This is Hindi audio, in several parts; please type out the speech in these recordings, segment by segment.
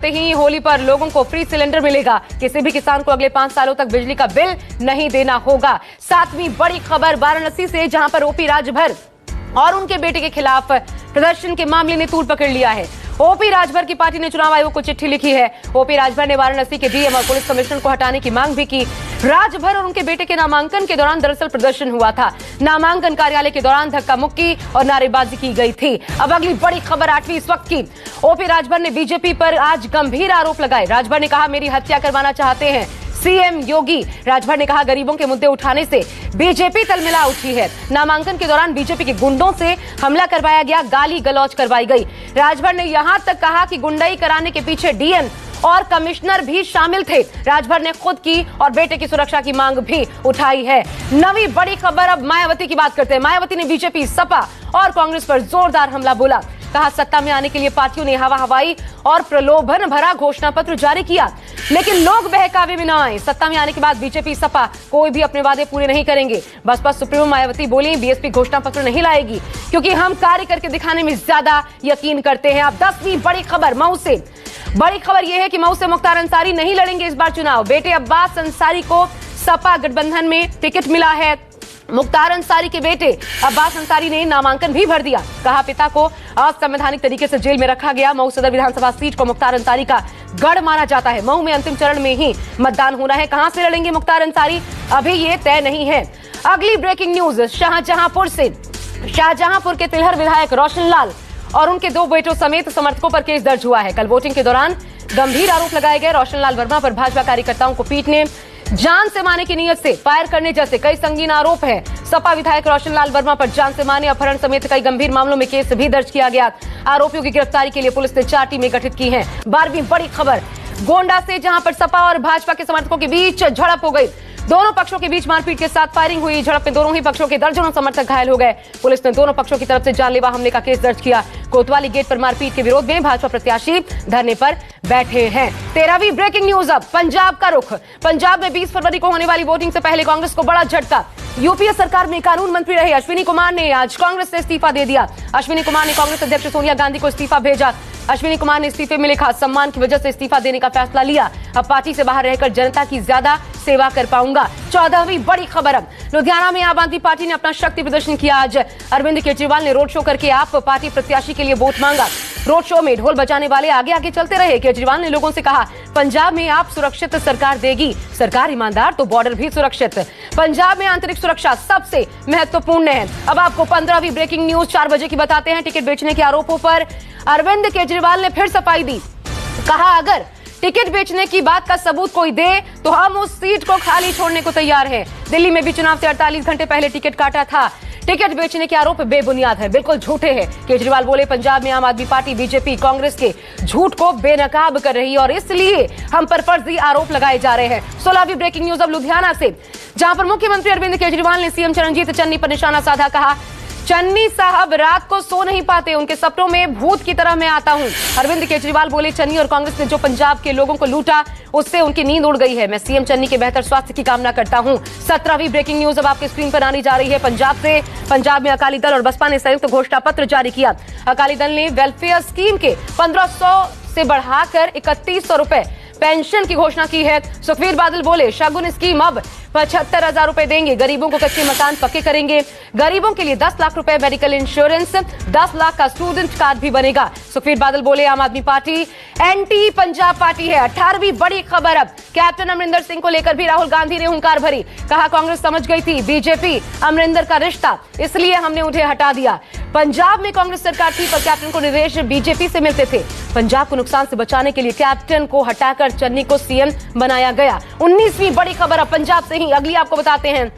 होते ही होली पर लोगों को फ्री सिलेंडर मिलेगा। किसी भी किसान को अगले 5 सालों तक बिजली का बिल नहीं देना होगा। 7वीं बड़ी खबर वाराणसी से, जहां पर ओपी राजभर और उनके बेटे के खिलाफ प्रदर्शन के मामले ने तूल पकड़ लिया है। ओपी राजभर की पार्टी ने चुनाव आयोग को चिट्ठी लिखी है। ओपी राजभर ने वाराणसी के डीएम और पुलिस कमिश्नर को हटाने की मांग भी की। राजभर और उनके बेटे के नामांकन के दौरान दरअसल प्रदर्शन हुआ था। नामांकन कार्यालय के दौरान धक्का मुक्की और नारेबाजी की गई थी। अब अगली बड़ी खबर 8वीं इस वक्त की। ओपी राजभर ने बीजेपी पर आज गंभीर आरोप लगाए। राजभर ने कहा, मेरी हत्या करवाना चाहते हैं सीएम योगी। राजभर ने कहा, गरीबों के मुद्दे उठाने से बीजेपी तलमिला उठी है। नामांकन के दौरान बीजेपी के गुंडों से हमला करवाया गया, गाली गलौज करवाई गई। राजभर ने यहां तक कहा कि गुंडाई कराने के पीछे डीएम और कमिश्नर भी शामिल थे। राजभर ने खुद की और बेटे की सुरक्षा की मांग भी उठाई है। 9वीं बड़ी खबर, अब मायावती की बात करते हैं। मायावती ने बीजेपी, सपा और कांग्रेस पर जोरदार हमला बोला। कहा, सत्ता में आने के लिए पार्टियों ने हवा हवाई और प्रलोभन भरा घोषणा पत्र जारी किया, लेकिन लोग बहकावे में न आए। सत्ता में आने के बाद बीजेपी, सपा कोई भी अपने वादे पूरे नहीं करेंगे। बसपा सुप्रीमो मायावती बोली, बीएसपी घोषणा पत्र नहीं लाएगी क्योंकि हम कार्य करके दिखाने में ज्यादा यकीन करते हैं। अब 10वीं बड़ी खबर मऊ से। बड़ी खबर यह है कि मऊ से मुख्तार अंसारी नहीं लड़ेंगे इस बार चुनाव। बेटे अब्बास अंसारी को सपा गठबंधन में टिकट मिला है। मुख्तार अंसारी के बेटे अब्बास अंसारी ने नामांकन भी भर दिया। कहा, पिता को असंवैधानिक तरीके से जेल में रखा गया। मऊ सदर विधानसभा सीट को मुख्तार अंसारी का गढ़ माना जाता है। मऊ में अंतिम चरण में ही मतदान होना है। कहां से लड़ेंगे मुख्तार अंसारी, अभी ये तय नहीं है। अगली ब्रेकिंग न्यूज शाहजहांपुर से। शाहजहांपुर के तिलहर विधायक रोशन लाल और उनके 2 बेटों समेत समर्थकों पर केस दर्ज हुआ है। कल वोटिंग के दौरान गंभीर आरोप लगाए गए। रोशन लाल वर्मा पर भाजपा कार्यकर्ताओं को पीटने, जान से मारने की नीयत से फायर करने जैसे कई संगीन आरोप हैं। सपा विधायक रोशन लाल वर्मा पर जान से मारने, अपहरण समेत कई गंभीर मामलों में केस भी दर्ज किया गया। आरोपियों की गिरफ्तारी के लिए पुलिस ने 4 टीमें गठित की हैं। 12वीं बड़ी खबर गोंडा से, जहां पर सपा और भाजपा के समर्थकों के बीच झड़प हो गई। दोनों पक्षों के बीच मारपीट के साथ फायरिंग हुई। झड़प में दोनों ही पक्षों के दर्जनों समर्थक घायल हो गए। पुलिस ने दोनों पक्षों की तरफ से जानलेवा हमले का केस दर्ज किया। कोतवाली गेट पर मारपीट के विरोध में भाजपा प्रत्याशी धरने पर बैठे हैं। 13वीं ब्रेकिंग न्यूज, अब पंजाब का रुख। पंजाब में 20 फरवरी को होने वाली वोटिंग से पहले कांग्रेस को बड़ा झटका। यूपीए सरकार में कानून मंत्री रहे अश्विनी कुमार ने आज कांग्रेस से इस्तीफा दे दिया। अश्विनी कुमार ने कांग्रेस अध्यक्ष सोनिया गांधी को इस्तीफा भेजा। अश्विनी कुमार ने इस्तीफे में लिखा, सम्मान की वजह से इस्तीफा देने का फैसला लिया। अब पार्टी से बाहर रहकर जनता की ज्यादा सेवा कर पाऊंगा। 14वीं बड़ी खबर, अब लुधियाना में आम आदमी पार्टी ने अपना शक्ति प्रदर्शन किया। आज अरविंद केजरीवाल ने रोड शो करके आप पार्टी प्रत्याशी के लिए वोट मांगा। रोड शो में ढोल बजाने वाले आगे आगे चलते रहे। केजरीवाल ने लोगों से कहा, पंजाब में आप सुरक्षित सरकार देगी, सरकार ईमानदार तो बॉर्डर भी सुरक्षित। पंजाब में आंतरिक सुरक्षा सबसे महत्वपूर्ण है। अब आपको 15वीं ब्रेकिंग न्यूज 4 बजे की बताते हैं। टिकट बेचने के आरोपों पर अरविंद केजरीवाल ने फिर सफाई दी। कहा, अगर टिकट बेचने की बात का सबूत कोई दे तो हम उस सीट को खाली छोड़ने को तैयार हैं। दिल्ली में भी चुनाव से 48 घंटे पहले टिकट काटा था। टिकट बेचने के आरोप बेबुनियाद है, बिल्कुल झूठे हैं। केजरीवाल बोले, पंजाब में आम आदमी पार्टी, बीजेपी, कांग्रेस के झूठ को बेनकाब कर रही है और इसलिए हम पर फर्जी आरोप लगाए जा रहे हैं। 16वीं ब्रेकिंग न्यूज, अब लुधियाना से, जहां पर मुख्यमंत्री अरविंद केजरीवाल ने सीएम चरणजीत चन्नी पर निशाना साधा। कहा, चन्नी साहब रात को सो नहीं पाते, उनके सपनों में भूत की तरह मैं आता हूं। अरविंद केजरीवाल बोले, चन्नी और कांग्रेस ने जो पंजाब के लोगों को लूटा उससे उनकी नींद उड़ गई है। मैं सीएम चन्नी के बेहतर स्वास्थ्य की कामना करता हूं। 17वीं ब्रेकिंग न्यूज अब आपके स्क्रीन पर आने जा रही है पंजाब से। पंजाब में अकाली दल और बसपा ने संयुक्त घोषणा पत्र जारी किया। अकाली दल ने वेलफेयर स्कीम के 1500 से बढ़ाकर 3100 रुपए पेंशन की घोषणा की है। सुखबीर बादल बोले, शगुन स्कीम अब 75,000 रुपए देंगे। गरीबों को कच्चे मकान पक्के करेंगे। गरीबों के लिए 10 लाख रुपए मेडिकल इंश्योरेंस, 10 लाख का स्टूडेंट कार्ड भी बनेगा। सुखबीर बादल बोले, आम आदमी पार्टी एंटी पंजाब पार्टी है। 18वीं बड़ी खबर, अब कैप्टन अमरिंदर सिंह को लेकर भी राहुल गांधी ने हुंकार भरी। कहा, कांग्रेस समझ गई थी बीजेपी अमरिंदर का रिश्ता, इसलिए हमने उन्हें हटा दिया। पंजाब में कांग्रेस सरकार थी पर कैप्टन को निर्देश बीजेपी से मिलते थे। पंजाब को नुकसान से बचाने के लिए कैप्टन को हटाकर चन्नी को सीएम बनाया गया। 19वीं बड़ी खबर, अब पंजाब से ही अगली आपको बताते हैं।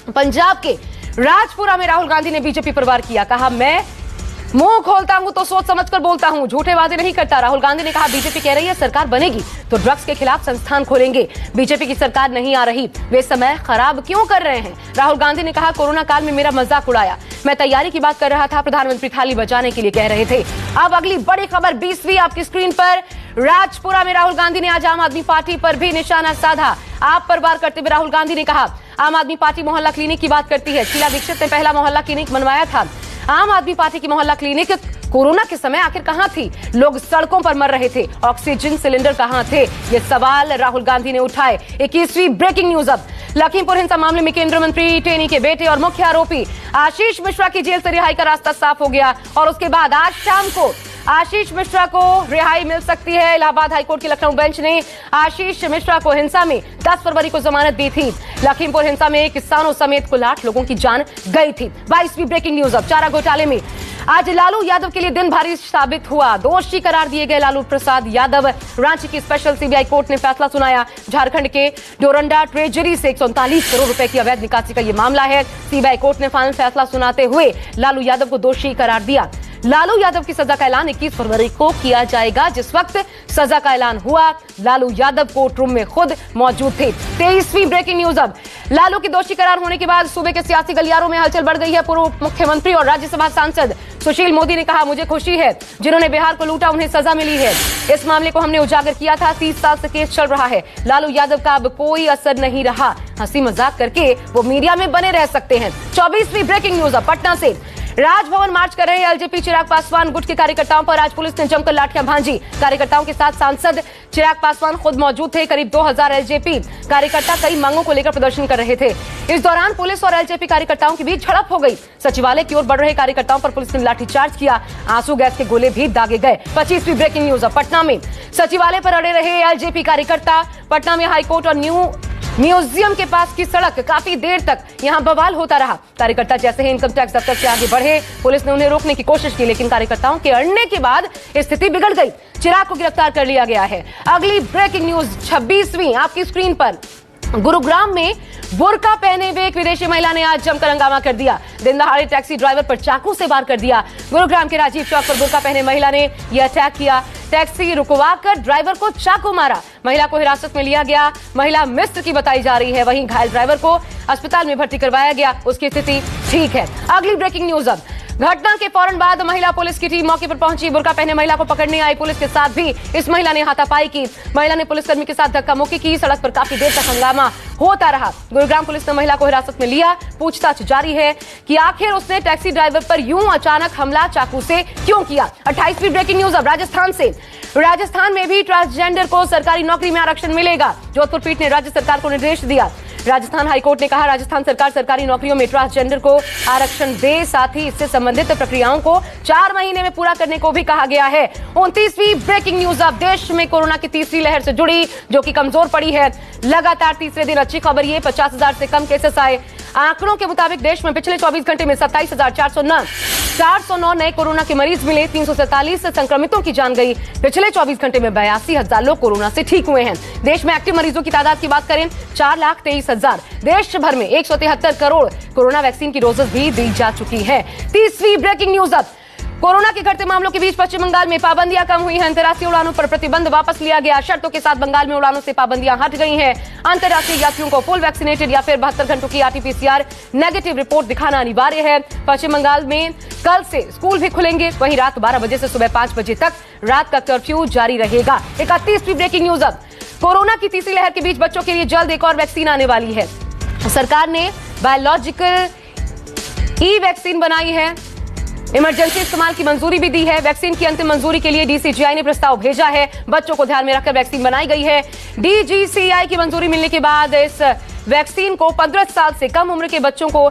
पंजाब के राजपुरा में राहुल गांधी ने बीजेपी पर वार किया। कहा, मैं मुंह खोलता हूं तो सोच समझकर बोलता हूं, झूठे वादे नहीं करता। राहुल गांधी ने कहा, बीजेपी कह रही है सरकार बनेगी तो ड्रग्स के खिलाफ संस्थान खोलेंगे। बीजेपी की सरकार नहीं आ रही, वे समय खराब क्यों कर रहे हैं। राहुल गांधी ने कहा, कोरोना काल में मेरा मजाक उड़ाया, मैं तैयारी की बात कर रहा था, प्रधानमंत्री थाली बचाने के लिए कह रहे थे। अब अगली बड़ी खबर 20वीं आपकी स्क्रीन पर। राजपुरा में राहुल गांधी ने आज आम आदमी पार्टी पर भी निशाना साधा। आप पर वार करते हुए राहुल गांधी ने कहा, आम आदमी पार्टी मोहल्ला क्लिनिक की बात करती है। शीला दीक्षित ने पहला मोहल्ला क्लिनिक बनवाया था। आम आदमी पार्टी की मोहल्ला क्लिनिक कोरोना के समय आखिर कहां थी? लोग सड़कों पर मर रहे थे, ऑक्सीजन सिलेंडर कहां थे? ये सवाल राहुल गांधी ने उठाए। 21वीं ब्रेकिंग न्यूज अब लखीमपुर हिंसा मामले में केंद्रीय मंत्री टेनी के बेटे और मुख्य आरोपी आशीष मिश्रा की जेल से रिहाई का रास्ता साफ हो गया और उसके बाद आज शाम को आशीष मिश्रा को रिहाई मिल सकती है। इलाहाबाद हाईकोर्ट की लखनऊ बेंच ने आशीष मिश्रा को हिंसा में 10 फरवरी को जमानत दी थी। लखीमपुर हिंसा में किसानों समेत कुल 8 लोगों की जान गई थी। 22वीं ब्रेकिंग न्यूज अब चारा घोटाले में आज लालू यादव के लिए दिन भारी साबित हुआ। दोषी करार दिए गए लालू प्रसाद यादव। रांची की स्पेशल सीबीआई कोर्ट ने फैसला सुनाया। झारखंड के डोरंडा ट्रेजरी से 139 करोड़ रुपए की अवैध निकासी का यह मामला है। सीबीआई कोर्ट ने फाइनल फैसला सुनाते हुए लालू यादव को दोषी करार दिया। लालू यादव की सजा का ऐलान 21 फरवरी को किया जाएगा। जिस वक्त सजा का ऐलान हुआ, लालू यादव कोर्ट रूम में खुद मौजूद थे। 23वीं ब्रेकिंग न्यूज अब लालू की दोषी करार होने के बाद सूबे के सियासी गलियारों में हलचल बढ़ गई है। पूर्व मुख्यमंत्री और राज्यसभा सांसद सुशील मोदी ने कहा, मुझे खुशी है जिन्होंने बिहार को लूटा उन्हें सजा मिली है। इस मामले को हमने उजागर किया था। 30 साल से केस चल रहा है। लालू यादव का अब कोई असर नहीं रहा। हंसी मजाक करके वो मीडिया में बने रह सकते हैं। 24वीं ब्रेकिंग न्यूज अब पटना से राजभवन मार्च कर रहे एलजेपी चिराग पासवान गुट के कार्यकर्ताओं पर आज पुलिस ने जमकर लाठियां भांजी। कार्यकर्ताओं के साथ सांसद चिराग पासवान खुद मौजूद थे। करीब 2000 एलजेपी कार्यकर्ता कई मांगों को लेकर प्रदर्शन कर रहे थे। इस दौरान पुलिस और एलजेपी कार्यकर्ताओं के बीच झड़प हो गई। सचिवालय की ओर बढ़ रहे कार्यकर्ताओं पर पुलिस ने लाठीचार्ज किया। आंसू गैस के गोले भी दागे गए। 25वीं ब्रेकिंग न्यूज अब पटना में सचिवालय पर अड़े रहे एलजेपी कार्यकर्ता। पटना में हाईकोर्ट और न्यू म्यूजियम के पास की सड़क काफी देर तक यहां बवाल होता रहा। कार्यकर्ता जैसे ही इनकम टैक्स दफ्तर से आगे बढ़े, पुलिस ने उन्हें रोकने की कोशिश की, लेकिन कार्यकर्ताओं के अड़ने के बाद स्थिति बिगड़ गई। चिराग को गिरफ्तार कर लिया गया है। अगली ब्रेकिंग न्यूज 26वीं आपकी स्क्रीन पर। गुरुग्राम में बुर्का पहने हुए एक विदेशी महिला ने आज जमकर हंगामा कर दिया। दिन दहाड़े टैक्सी ड्राइवर पर चाकू से वार कर दिया। गुरुग्राम के राजीव चौक पर बुर्का पहने महिला ने यह अटैक किया। टैक्सी रुकवाकर ड्राइवर को चाकू मारा। महिला को हिरासत में लिया गया। महिला मिस्र की बताई जा रही है। वहीं घायल ड्राइवर को अस्पताल में भर्ती करवाया गया। उसकी स्थिति ठीक है। अगली ब्रेकिंग न्यूज अब घटना के फौरन बाद महिला पुलिस की टीम मौके पर पहुंची। बुर्का पहने महिला को पकड़ने आई पुलिस के साथ भी इस महिला ने हाथापाई की। महिला ने पुलिसकर्मी के साथ धक्का मुक्की की। सड़क पर काफी देर तक हंगामा होता रहा। गुरुग्राम पुलिस ने महिला को हिरासत में लिया। पूछताछ जारी है कि आखिर उसने टैक्सी ड्राइवर पर यूं अचानक हमला चाकू से क्यों किया। 28वीं ब्रेकिंग न्यूज अब राजस्थान से। राजस्थान में भी ट्रांसजेंडर को सरकारी नौकरी में आरक्षण मिलेगा। जोधपुर पीठ ने राज्य सरकार को निर्देश दिया। राजस्थान हाईकोर्ट ने कहा, राजस्थान सरकार सरकारी नौकरियों में ट्रांसजेंडर को आरक्षण दे। साथ ही इससे संबंधित प्रक्रियाओं को 4 महीने में पूरा करने को भी कहा गया है। 29वीं ब्रेकिंग न्यूज अब देश में कोरोना की तीसरी लहर से जुड़ी, जो कि कमजोर पड़ी है। लगातार तीसरे दिन अच्छी खबर ये 50,000 से कम केसेस आए। आंकड़ों के मुताबिक देश में पिछले 24 घंटे में 27,409 नए कोरोना के मरीज मिले। 347 संक्रमितों की जान गई। पिछले 24 घंटे में 82,000 लोग कोरोना से ठीक हुए हैं। देश में एक्टिव मरीजों की तादाद की बात करें 4,23,000। देश भर में 173 करोड़ कोरोना वैक्सीन की डोजेस भी दी जा चुकी है। 30वीं ब्रेकिंग न्यूज अब कोरोना के घटते मामलों के बीच पश्चिम बंगाल में पाबंदियां कम हुई हैं। अंतर्राष्ट्रीय उड़ानों पर प्रतिबंध वापस लिया गया। शर्तों के साथ बंगाल में उड़ानों से पाबंदियां हट गई हैं। अंतर्राष्ट्रीय यात्रियों को फुल वैक्सीनेटेड या फिर 72 घंटों की RT-PCR नेगेटिव रिपोर्ट दिखाना अनिवार्य है। पश्चिम बंगाल में कल से स्कूल भी खुलेंगे। वहीं रात 12 बजे से सुबह 5 बजे तक रात का कर्फ्यू जारी रहेगा। 31वीं ब्रेकिंग न्यूज अब कोरोना की तीसरी लहर के बीच बच्चों के लिए जल्द एक और वैक्सीन आने वाली है। सरकार ने बायोलॉजिकल वैक्सीन बनाई है। इमरजेंसी इस्तेमाल की मंजूरी भी दी है। वैक्सीन की अंतिम मंजूरी के लिए DCGI ने प्रस्ताव भेजा है। बच्चों को ध्यान में रखकर वैक्सीन बनाई गई है। DCGI की मंजूरी मिलने के बाद इस वैक्सीन को 15 साल से कम उम्र के बच्चों को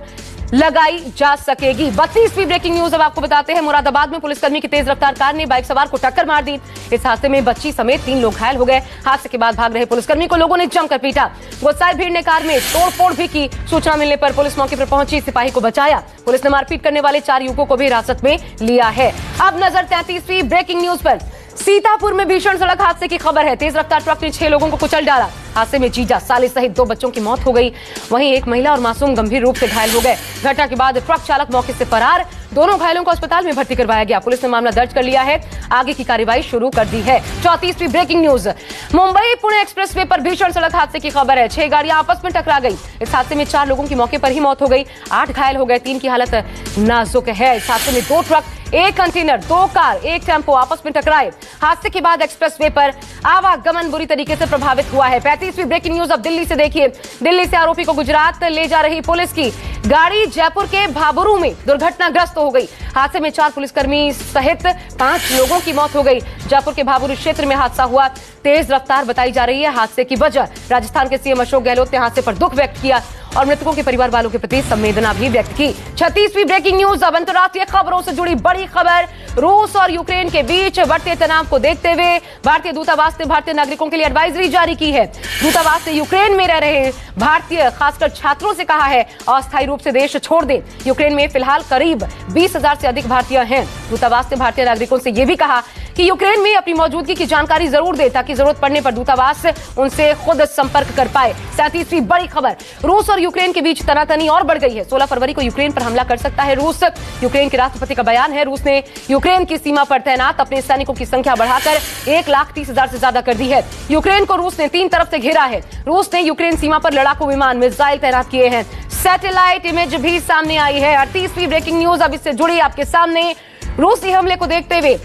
लगाई जा सकेगी। 32वीं ब्रेकिंग न्यूज अब आपको बताते हैं। मुरादाबाद में पुलिसकर्मी की तेज रफ्तार कार ने बाइक सवार को टक्कर मार दी। इस हादसे में बच्ची समेत 3 लोग घायल हो गए। हादसे के बाद भाग रहे पुलिसकर्मी को लोगों ने जमकर पीटा। गुस्साए भीड़ ने कार में तोड़फोड़ भी की। सूचना मिलने पर पुलिस मौके पर पहुंची, सिपाही को बचाया। पुलिस ने मारपीट करने वाले 4 युवकों को भी हिरासत में लिया है। अब नजर 33वीं ब्रेकिंग न्यूज पर। सीतापुर में भीषण सड़क हादसे की खबर है। तेज रफ्तार ट्रक ने 6 लोगों को कुचल डाला। हादसे में जीजा, साले सहित 2 बच्चों की मौत हो गई। वहीं एक महिला और मासूम गंभीर रूप से घायल हो गए। घटना के बाद ट्रक चालक मौके से फरार। दोनों घायलों को अस्पताल में भर्ती करवाया गया। पुलिस ने मामला दर्ज कर लिया है। आगे की कार्रवाई शुरू कर दी है। 34वीं breaking news. Mumbai Pune expressway पर भीषण सड़क हादसे की खबर है। 6 गाड़ियां आपस में टकरा गई। इस हादसे में 4 लोगों की मौके पर ही मौत हो गई। 8 घायल हो गए। 3 की हालत नाजुक है। इस हादसे में 2 ट्रक, 1 कंटेनर, 2 कार, 1 टेम्पो आपस में टकराए। हादसे के बाद एक्सप्रेसवे पर आवागमन बुरी तरीके से प्रभावित हुआ है। 35वीं ब्रेकिंग न्यूज अब दिल्ली से देखिए। दिल्ली से आरोपी को गुजरात ले जा रही पुलिस की गाड़ी जयपुर के भाबरू में दुर्घटनाग्रस्त हो गई। हादसे में 4 पुलिसकर्मी सहित 5 लोगों की मौत हो गई। जयपुर के भाबरू क्षेत्र में हादसा हुआ। तेज रफ्तार बताई जा रही है हादसे की वजह। राजस्थान के सीएम अशोक गहलोत ने हादसे पर दुख व्यक्त किया और मृतकों के परिवार वालों के प्रति संवेदना भी व्यक्त की। 36वीं ब्रेकिंग न्यूज। अब अंतर्राष्ट्रीय खबरों से जुड़ी बड़ी खबर। रूस और यूक्रेन के बीच बढ़ते तनाव को देखते हुए भारतीय दूतावास ने भारतीय नागरिकों के लिए एडवाइजरी जारी की है। दूतावास ने यूक्रेन में रह रहे भारतीय खासकर छात्रों से कहा है अस्थायी रूप से देश छोड़ दें। यूक्रेन में फिलहाल करीब 20,000 से अधिक भारतीय हैं। दूतावास ने भारतीय नागरिकों से यह भी कहा कि यूक्रेन में अपनी मौजूदगी की जानकारी जरूर दे ताकि जरूरत पड़ने पर दूतावास उनसे खुद संपर्क कर पाए। 37वीं बड़ी खबर। रूस और यूक्रेन के बीच तनातनी और बढ़ गई है। 16 फरवरी को यूक्रेन पर हमला कर सकता है रूस। यूक्रेन के राष्ट्रपति का बयान है। रूस ने यूक्रेन की सीमा पर तैनात अपने सैनिकों की संख्या बढ़ाकर 1,30,000 से ज्यादा कर दी है। यूक्रेन को रूस ने 3 तरफ से घेरा है। रूस ने यूक्रेन सीमा पर लड़ाकू विमान, मिसाइल तैनात किए हैं। सैटेलाइट इमेज भी सामने आई है। 38वीं ब्रेकिंग न्यूज अब इससे जुड़ी आपके सामने। रूसी हमले को देखते हुए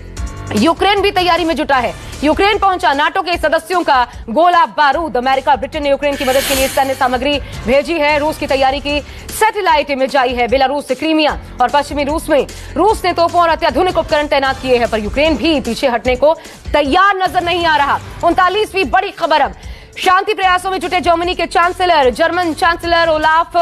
यूक्रेन भी तैयारी में जुटा है। यूक्रेन पहुंचा नाटो के सदस्यों का गोला बारूद। अमेरिका ब्रिटेन ने यूक्रेन की मदद के लिए सैन्य सामग्री भेजी है। रूस की तैयारी की सैटेलाइट इमेज आई है। बेलारूस से क्रीमिया और पश्चिमी रूस में रूस ने तोपों और अत्याधुनिक उपकरण तैनात किए हैं, पर यूक्रेन भी पीछे हटने को तैयार नजर नहीं आ रहा। 39वीं बड़ी खबर। अब शांति प्रयासों में जुटे जर्मनी के chancellor, German chancellor Olaf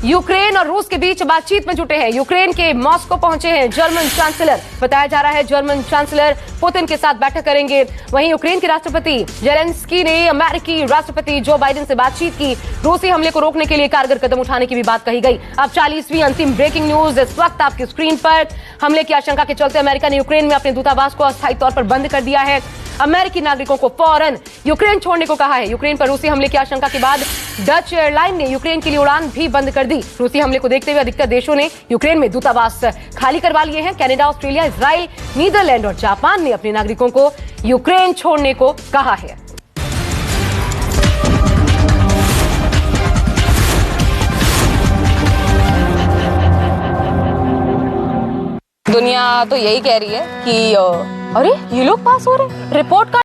Ukraine और रूस के बीच बातचीत में जुटे हैं। यूक्रेन के मॉस्को पहुंचे हैं जर्मन चांसलर। बताया जा रहा है जर्मन चांसलर पुतिन के साथ बैठक करेंगे। वहीं यूक्रेन के राष्ट्रपति जेलेंस्की ने अमेरिकी राष्ट्रपति जो बाइडेन से बातचीत की। रूसी हमले को रोकने के लिए कारगर कदम उठाने की भी बात कही गई। अब 40वीं अंतिम ब्रेकिंग न्यूज इस वक्त आपकी स्क्रीन पर। हमले की आशंका के चलते अमेरिका ने यूक्रेन में अपने दूतावास को अस्थायी तौर पर बंद कर दिया है। अमेरिकी नागरिकों को फौरन यूक्रेन छोड़ने को कहा है। यूक्रेन पर रूसी हमले की आशंका के बाद डच एयरलाइन ने यूक्रेन के लिए उड़ान भी बंद कर दी। रूसी हमले को देखते हुए अधिकतर देशों ने यूक्रेन में दूतावास खाली करवा लिए हैं। कनाडा, ऑस्ट्रेलिया, इजराइल, नीदरलैंड और जापान ने अपने नागरिकों को यूक्रेन छोड़ने को कहा है। दुनिया तो यही कह रही है कि अरे ये लोग पास हो रहे, रिपोर्ट कार्ड